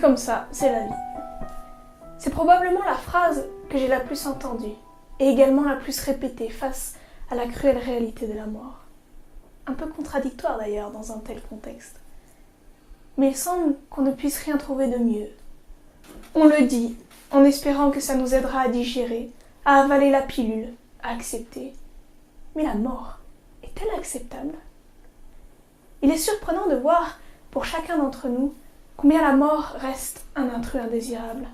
comme ça, c'est la vie. C'est probablement la phrase que j'ai la plus entendue et également la plus répétée face à la cruelle réalité de la mort. Un peu contradictoire d'ailleurs dans un tel contexte. Mais il semble qu'on ne puisse rien trouver de mieux. On le dit en espérant que ça nous aidera à digérer, à avaler la pilule, à accepter. Mais la mort est-elle acceptable ? Il est surprenant de voir, pour chacun d'entre nous, combien la mort reste un intrus indésirable.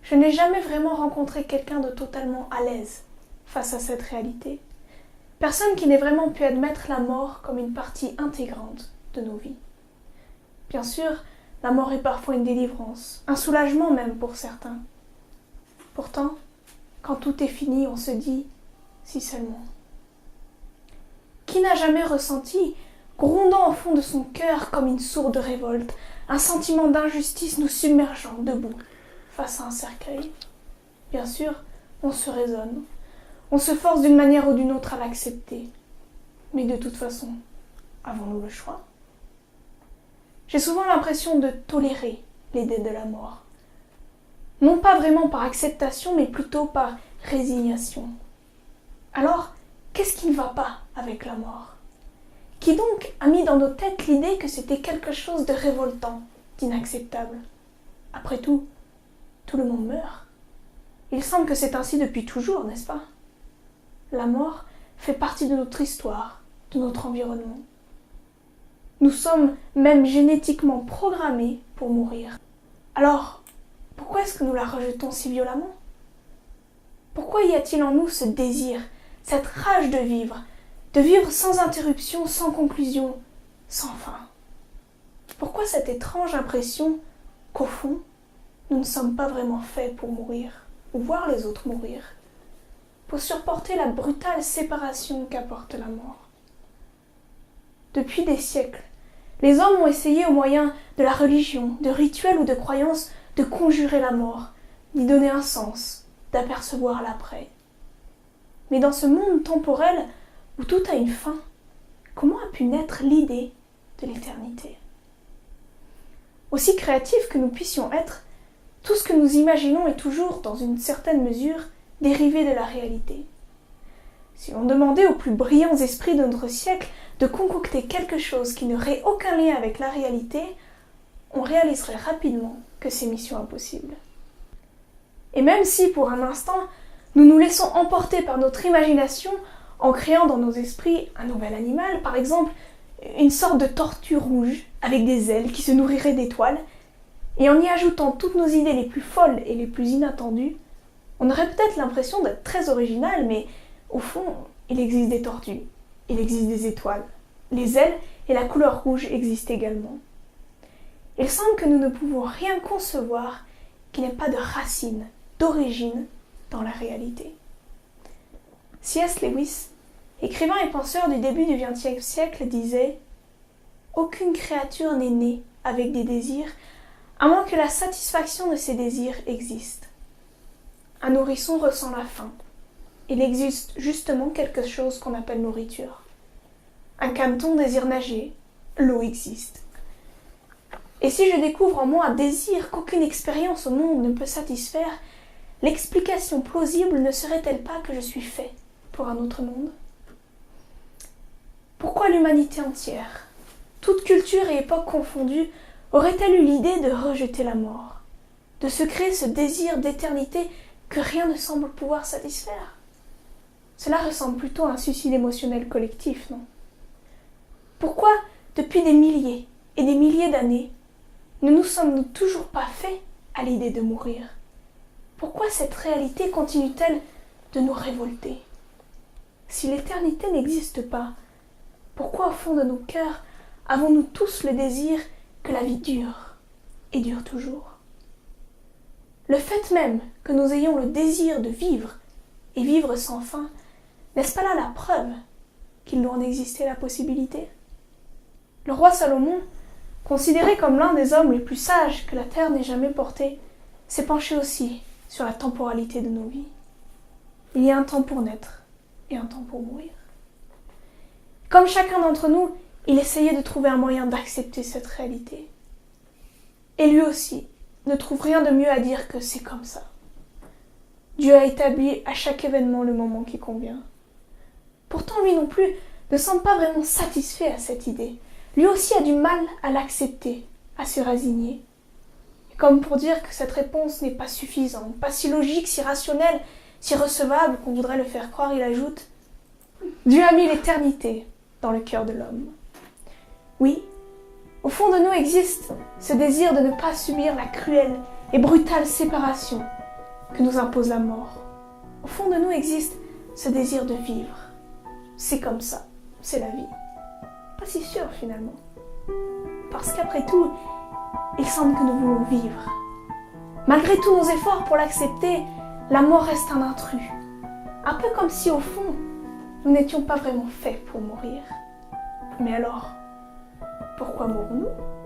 Je n'ai jamais vraiment rencontré quelqu'un de totalement à l'aise face à cette réalité. Personne qui n'ait vraiment pu admettre la mort comme une partie intégrante de nos vies. Bien sûr, la mort est parfois une délivrance, un soulagement même pour certains. Pourtant, quand tout est fini, on se dit « si seulement ». Qui n'a jamais ressenti, grondant au fond de son cœur comme une sourde révolte, un sentiment d'injustice nous submergeant debout face à un cercueil ? Bien sûr, on se raisonne, on se force d'une manière ou d'une autre à l'accepter. Mais de toute façon, avons-nous le choix ? J'ai souvent l'impression de tolérer l'idée de la mort. Non pas vraiment par acceptation, mais plutôt par résignation. Alors, qu'est-ce qui ne va pas avec la mort ? Qui donc a mis dans nos têtes l'idée que c'était quelque chose de révoltant, d'inacceptable ? Après tout le monde meurt. Il semble que c'est ainsi depuis toujours, n'est-ce pas ? La mort fait partie de notre histoire, de notre environnement. Nous sommes même génétiquement programmés pour mourir. Alors, pourquoi est-ce que nous la rejetons si violemment ? Pourquoi y a-t-il en nous ce désir, cette rage de vivre sans interruption, sans conclusion, sans fin ? Pourquoi cette étrange impression qu'au fond, nous ne sommes pas vraiment faits pour mourir, ou voir les autres mourir, pour supporter la brutale séparation qu'apporte la mort ? Depuis des siècles, les hommes ont essayé au moyen de la religion, de rituels ou de croyances de conjurer la mort, d'y donner un sens, d'apercevoir l'après. Mais dans ce monde temporel où tout a une fin, comment a pu naître l'idée de l'éternité ? Aussi créatifs que nous puissions être, tout ce que nous imaginons est toujours, dans une certaine mesure, dérivé de la réalité. Si l'on demandait aux plus brillants esprits de notre siècle de concocter quelque chose qui n'aurait aucun lien avec la réalité, on réaliserait rapidement que c'est mission impossible. Et même si, pour un instant, nous nous laissons emporter par notre imagination en créant dans nos esprits un nouvel animal, par exemple une sorte de tortue rouge avec des ailes qui se nourrirait d'étoiles, et en y ajoutant toutes nos idées les plus folles et les plus inattendues, on aurait peut-être l'impression d'être très original, mais au fond, il existe des tortues, il existe des étoiles, les ailes et la couleur rouge existent également. Il semble que nous ne pouvons rien concevoir qui n'ait pas de racine, d'origine dans la réalité. C.S. Lewis, écrivain et penseur du début du XXe siècle, disait « Aucune créature n'est née avec des désirs, à moins que la satisfaction de ces désirs existe. Un nourrisson ressent la faim. Il existe justement quelque chose qu'on appelle nourriture. Un cameton désire nager. L'eau existe. Et si je découvre en moi un désir qu'aucune expérience au monde ne peut satisfaire, l'explication plausible ne serait-elle pas que je suis fait pour un autre monde ? Pourquoi l'humanité entière, toute culture et époque confondues, aurait-elle eu l'idée de rejeter la mort, de se créer ce désir d'éternité que rien ne semble pouvoir satisfaire ? Cela ressemble plutôt à un suicide émotionnel collectif, non ? Pourquoi, depuis des milliers et des milliers d'années, ne nous sommes-nous toujours pas faits à l'idée de mourir ? Pourquoi cette réalité continue-t-elle de nous révolter ? Si l'éternité n'existe pas, pourquoi au fond de nos cœurs avons-nous tous le désir que la vie dure et dure toujours ? Le fait même que nous ayons le désir de vivre et vivre sans fin, n'est-ce pas là la preuve qu'il doit en exister la possibilité ? Le roi Salomon, considéré comme l'un des hommes les plus sages que la terre n'ait jamais portés, s'est penché aussi sur la temporalité de nos vies. Il y a un temps pour naître et un temps pour mourir. Comme chacun d'entre nous, il essayait de trouver un moyen d'accepter cette réalité. Et lui aussi ne trouve rien de mieux à dire que c'est comme ça. Dieu a établi à chaque événement le moment qui convient. Pourtant, lui non plus ne semble pas vraiment satisfait à cette idée. Lui aussi a du mal à l'accepter, à se résigner. Et comme pour dire que cette réponse n'est pas suffisante, pas si logique, si rationnelle, si recevable qu'on voudrait le faire croire, il ajoute « Dieu a mis l'éternité dans le cœur de l'homme. » Oui, au fond de nous existe ce désir de ne pas subir la cruelle et brutale séparation que nous impose la mort. Au fond de nous existe ce désir de vivre. C'est comme ça, c'est la vie. Pas si sûr finalement. Parce qu'après tout, il semble que nous voulons vivre. Malgré tous nos efforts pour l'accepter, la mort reste un intrus. Un peu comme si au fond, nous n'étions pas vraiment faits pour mourir. Mais alors, pourquoi mourons-nous ?